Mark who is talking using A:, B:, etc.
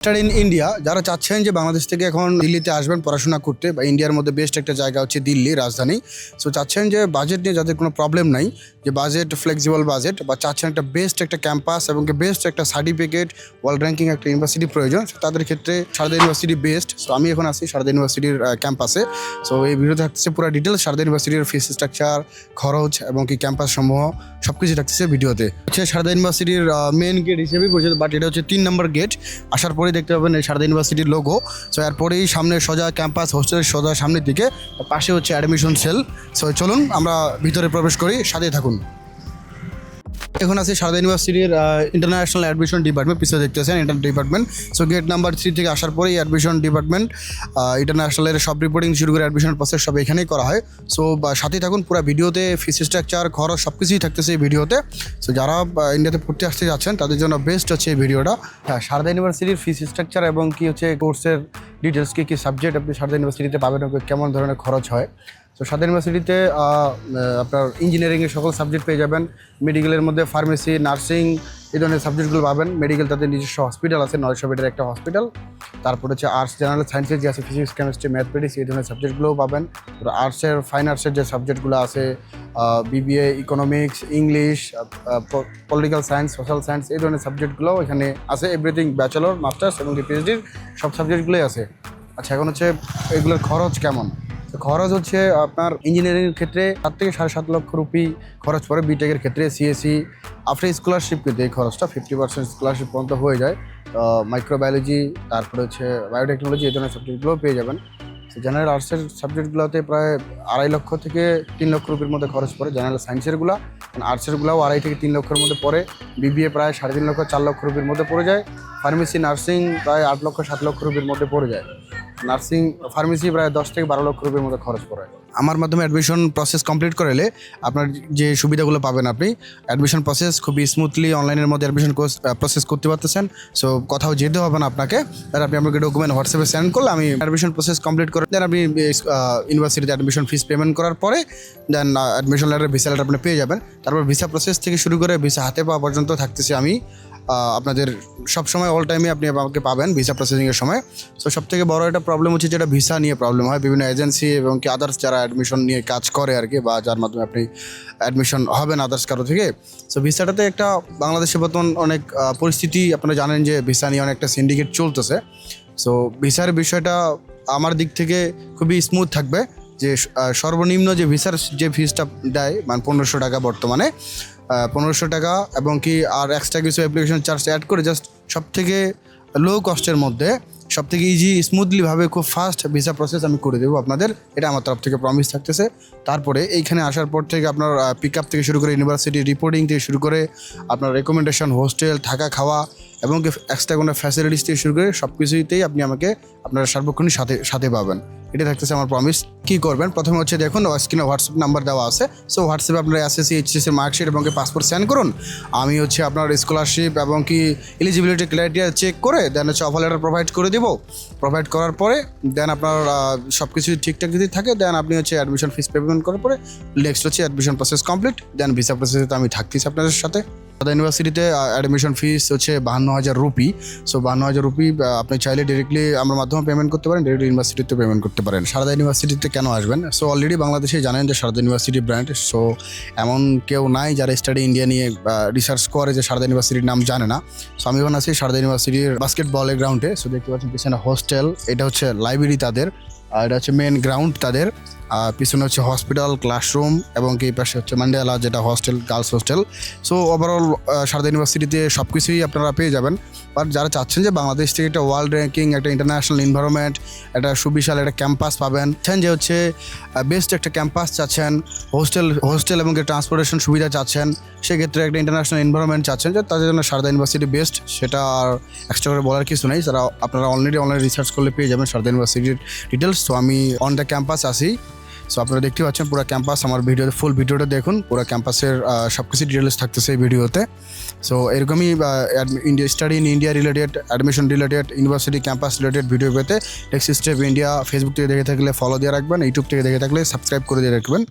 A: Star in India যারা চাচ্ছেন যে বাংলাদেশ থেকে এখন দিল্লিতে আসবেন পড়াশোনা করতে বা ইন্ডিয়ার মধ্যে বেস্ট একটা জায়গা হচ্ছে দিল্লি রাজধানী। সো চাচ্ছেন যে বাজেট নিয়ে যাদের কোনো প্রবলেম নাই, যে বাজেট ফ্লেক্সিবল বাজেট, বা চাচ্ছেন একটা বেস্ট একটা ক্যাম্পাস এবং বেস্ট একটা সার্টিফিকেট ওয়ার্ল্ড র্যাঙ্কিং একটা ইউনিভার্সিটি প্রয়োজন, তাদের ক্ষেত্রে সারদা ইউনিভার্সিটি বেস্ট। সো আমি এখন আছি সারদা ইউনিভার্সিটির ক্যাম্পাসে। সো এই ভিডিওতে থাকছে পুরো ডিটেলস সারদা ইউনিভার্সিটির ফিস স্ট্রাকচার, খরচ এবং ক্যাম্পাস সমূহ সব কিছু থাকছে ভিডিওতে। হচ্ছে সারদা ইউনিভার্সিটির মেন গেট হিসেবে পরিচিত, বাট এটা হচ্ছে 3 নম্বর গেট। আসার পরে দেখতে পাবেন এই সারদা ইউনিভার্সিটির লোগো। সো এরপরেই সামনে সোজা ক্যাম্পাস, হোস্টেলের সোজা সামনের দিকে পাশে হচ্ছে অ্যাডমিশন সেল। সো চলুন আমরা ভিতরে প্রবেশ করি, সাথে থাকুন। এখন আছে সারদা ইউনিভার্সিটির ইন্টারন্যাশনাল অ্যাডমিশন ডিপার্টমেন্ট, পিছিয়ে দেখতেছেন internal department. So get number 3 থেকে আসার পরেই অ্যাডমিশন ডিপার্টমেন্ট, ইন্টারন্যাশনালের সব রিপোর্টিং শুরু করে অ্যাডমিশন প্রসেস সব এখানেই করা হয়। সো সাথেই থাকুন, পুরো ভিডিওতে ফিস স্ট্রাকচার, খরচ সব কিছুই থাকতেছে এই ভিডিওতে। সো যারা ইন্ডিয়াতে পড়তে আসতে যাচ্ছেন তাদের জন্য বেস্ট হচ্ছে এই ভিডিওটা। হ্যাঁ, সারদা ইউনিভার্সিটির ফিস স্ট্রাকচার এবং হচ্ছে কোর্সের ডিটেলস, কী সাবজেক্ট আপনি সারদা ইউনিভার্সিটিতে পাবেন, কেমন ধরনের খরচ হয়। তো সারদা ইউনিভার্সিটিতে আপনার ইঞ্জিনিয়ারিংয়ের সকল সাবজেক্ট পেয়ে যাবেন। মেডিকেলের মধ্যে ফার্মেসি, নার্সিং এই ধরনের সাবজেক্টগুলো পাবেন। মেডিকেল তাদের নিজস্ব হসপিটাল আছে, 900 বেডের একটা হসপিটাল। তারপর হচ্ছে আর্টস জেনারেল সায়েন্সের যে আছে ফিজিক্স, কেমিস্ট্রি, ম্যাথমেটিক্স এই ধরনের সাবজেক্টগুলোও পাবেন। আর্টসের ফাইন আর্টসের যে সাবজেক্টগুলো আছে, BBA, economics, English, political science, social science এই ধরনের সাবজেক্টগুলোও এখানে আছে। এভরিথিং ব্যাচেলর, মাস্টার্স এবং পিএইচডির সব সাবজেক্টগুলোই আছে। আচ্ছা, এখন হচ্ছে এগুলোর খরচ কেমন। খরচ হচ্ছে আপনার ইঞ্জিনিয়ারিংয়ের ক্ষেত্রে 7 থেকে 7.5 লক্ষ রুপি খরচ পড়ে। বিটেকের ক্ষেত্রে সিএসসি আফটার স্কলারশিপ কিন্তু এই খরচটা 50% স্কলারশিপ পর্যন্ত হয়ে যায়। মাইক্রোবায়োলজি, তারপরে হচ্ছে বায়োটেকনোলজি এই ধরনের সাবজেক্টগুলোও পেয়ে যাবেন। জেনারেল আর্টসের সাবজেক্টগুলোতে প্রায় 2.5 লক্ষ থেকে 3 লক্ষ রুপির মধ্যে খরচ পড়ে। জেনারেল সায়েন্সেরগুলো, আর্টসেরগুলোও 2.5 থেকে 3 লক্ষের মধ্যে পড়ে। বিবিএ প্রায় 3.5 লক্ষ 4 লক্ষ রুপির মধ্যে পড়ে যায়। ফার্মেসি, নার্সিং প্রায় 8 লক্ষ 7 লক্ষ রুপির মধ্যে পড়ে যায়। নার্সিং, ফার্মেসি প্রায় 10 থেকে 12 লক্ষ রুপির মধ্যে খরচ পড়ে। আমার মাধ্যমে অ্যাডমিশন প্রসেস কমপ্লিট করলে আপনার যে সুবিধাগুলো পাবেন, আপনি অ্যাডমিশন প্রসেস খুবই স্মুথলি অনলাইনের মধ্যে অ্যাডমিশন প্রসেস করতে পারতেছেন। সো কোথাও যেতে হবে না আপনাকে। আর আপনি আমাকে ডকুমেন্ট হোয়াটসঅ্যাপে সেন্ড করলে আমি অ্যাডমিশন প্রসেস কমপ্লিট করে দেন। আপনি ইউনিভার্সিটিতে অ্যাডমিশন ফিস পেমেন্ট করার পরে দেন অ্যাডমিশন লেটার, ভিসা লেটার আপনি পেয়ে যাবেন। তারপর ভিসা প্রসেস থেকে শুরু করে ভিসা হাতে পাওয়া পর্যন্ত থাকতেছি আমি আপনাদের সবসময়, অল টাইমে আপনি আমাকে পাবেন ভিসা প্রসেসিংয়ের সময়। সো সবথেকে বড় একটা প্রবলেম হচ্ছে যেটা ভিসা নিয়ে প্রবলেম হয় বিভিন্ন এজেন্সি এবং আদার্স যারা অ্যাডমিশন নিয়ে কাজ করে আর কি, বা যার মাধ্যমে আপনি অ্যাডমিশন হবেন আদার্স কারো থেকে। সো ভিসাটাতে একটা বাংলাদেশে বর্তমান অনেক পরিস্থিতি, আপনারা জানেন যে ভিসা নিয়ে অনেকটা সিন্ডিকেট চলতেছে। সো ভিসার বিষয়টা আমার দিক থেকে খুবই স্মুথ থাকবে, যে সর্বনিম্ন যে ভিসার যে ফিসটা দেয় মানে 1500 টাকা বর্তমানে, 1500 টাকা এবং আর এক্সট্রা কিছু অ্যাপ্লিকেশন চার্জ অ্যাড করে জাস্ট সবথেকে লো কস্টের মধ্যে সবথেকে ইজি স্মুথলিভাবে খুব ফাস্ট ভিসা প্রসেস আমি করে দেবো আপনাদের। এটা আমার তরফ থেকে প্রমিস থাকতেছে। তারপরে এইখানে আসার পর থেকে আপনার পিক আপ থেকে শুরু করে ইউনিভার্সিটি রিপোর্টিং থেকে শুরু করে আপনার রেকমেন্ডেশন, হোস্টেল, থাকা খাওয়া এবং এক্সট্রা কোনো ফ্যাসিলিটিস থেকে শুরু করে সব কিছুতেই আপনি আমাকে আপনার সার্বক্ষণিক সাথে পাবেন। এটা থাকতেছে আমার প্রমিস। কী করবেন, প্রথমে হচ্ছে দেখুন স্ক্রিনে হোয়াটসঅ্যাপ নাম্বার দেওয়া আছে। সো হোয়াটসঅ্যাপে আপনার এসএসসি, এইচএসসি মার্কশিট এবং পাসপোর্ট সেন্ড করুন। আমি হচ্ছে আপনার স্কলারশিপ এবং এলিজিবিলিটি ক্রাইটেরিয়া চেক করে দেন হচ্ছে অফার লেটার প্রোভাইড করে দেবো। প্রোভাইড করার পরে দেন আপনার সব কিছু ঠিকঠাক যদি থাকে দেন আপনি হচ্ছে অ্যাডমিশন ফিস পেমেন্ট করার পরে নেক্সট হচ্ছে অ্যাডমিশন প্রসেস কমপ্লিট। দেন ভিসা প্রসেসে তো আমি থাকতেছি আপনাদের সাথে। সারদা ইউনিভার্সিটিতে অ্যাডমিশন ফিস হচ্ছে 52,000 রুপি। সো 52,000 রুপি আপনি চাইলে ডিরেক্টলি আমার মাধ্যমে পেমেন্ট করতে পারেন, ডিরেক্টলি ইউনিভার্সিটিতে পেমেন্ট করতে পারেন। সারদা ইউনিভার্সিটিতে কেন আসবেন? সো অলরেডি বাংলাদেশে জানেন যে সারদা ইউনিভার্সিটি ব্র্যান্ড। সো এমন কেউ নাই যারা স্টাডি ইন্ডিয়া নিয়ে রিসার্চ করে যে সারদা ইউনিভার্সিটির নাম জানে না। সো আমি এখন আছি সারদা ইউনিভার্সিটির বাস্কেটবলের গ্রাউন্ডে। সো দেখতে পাচ্ছেন পিছনে হোস্টেল, এটা হচ্ছে লাইব্রেরি তাদের, আর এটা হচ্ছে মেন গ্রাউন্ড তাদের। পিছনে হচ্ছে হসপিটাল, ক্লাসরুম এবং এই পাশে হচ্ছে ম্যান্ডেলা যেটা hostel, girls hostel. So overall Sarada ইউনিভার্সিটিতে সব কিছুই আপনারা পেয়ে যাবেন। বাট যারা চাচ্ছেন যে বাংলাদেশ থেকে একটা ওয়ার্ল্ড র্যাঙ্কিং, একটা ইন্টারন্যাশনাল এনভায়রনমেন্ট, একটা সুবিশাল একটা ক্যাম্পাস পাবেন, চাচ্ছেন যে হচ্ছে বেস্ট একটা ক্যাম্পাস চাচ্ছেন, হোস্টেল এবং ট্রান্সপোর্টেশন সুবিধা চাচ্ছেন, সেক্ষেত্রে একটা ইন্টারন্যাশনাল এনভায়রনমেন্ট চাচ্ছেন, যে তাদের জন্য সারদা ইউনিভার্সিটি বেস্ট। সেটা আর এক্সট্রা করে বলার কিছু নেই, যারা আপনারা অলরেডি অনলাইন রিসার্চ করলে পেয়ে যাবেন সারদা ইউনিভার্সিটির ডিটেলস। তো আমি অন দ্য ক্যাম্পাস আসি। সো আপনারা দেখতে পাচ্ছেন পুরো ক্যাম্পাস, আমার ভিডিওতে ফুল ভিডিওটা দেখুন, পুরো ক্যাম্পাসের সব কিছু ডিটেলস থাকতেছে এই ভিডিওতে। সো এরকমই study in India related, admission related, university campus related video পেতে নেক্সট স্টেপ ইন্ডিয়া ফেসবুক থেকে দেখে থাকলে ফলো দিয়ে রাখবেন, ইউটিউব থেকে দেখে থাকলে সাবস্ক্রাইব করে দিয়ে রাখবেন।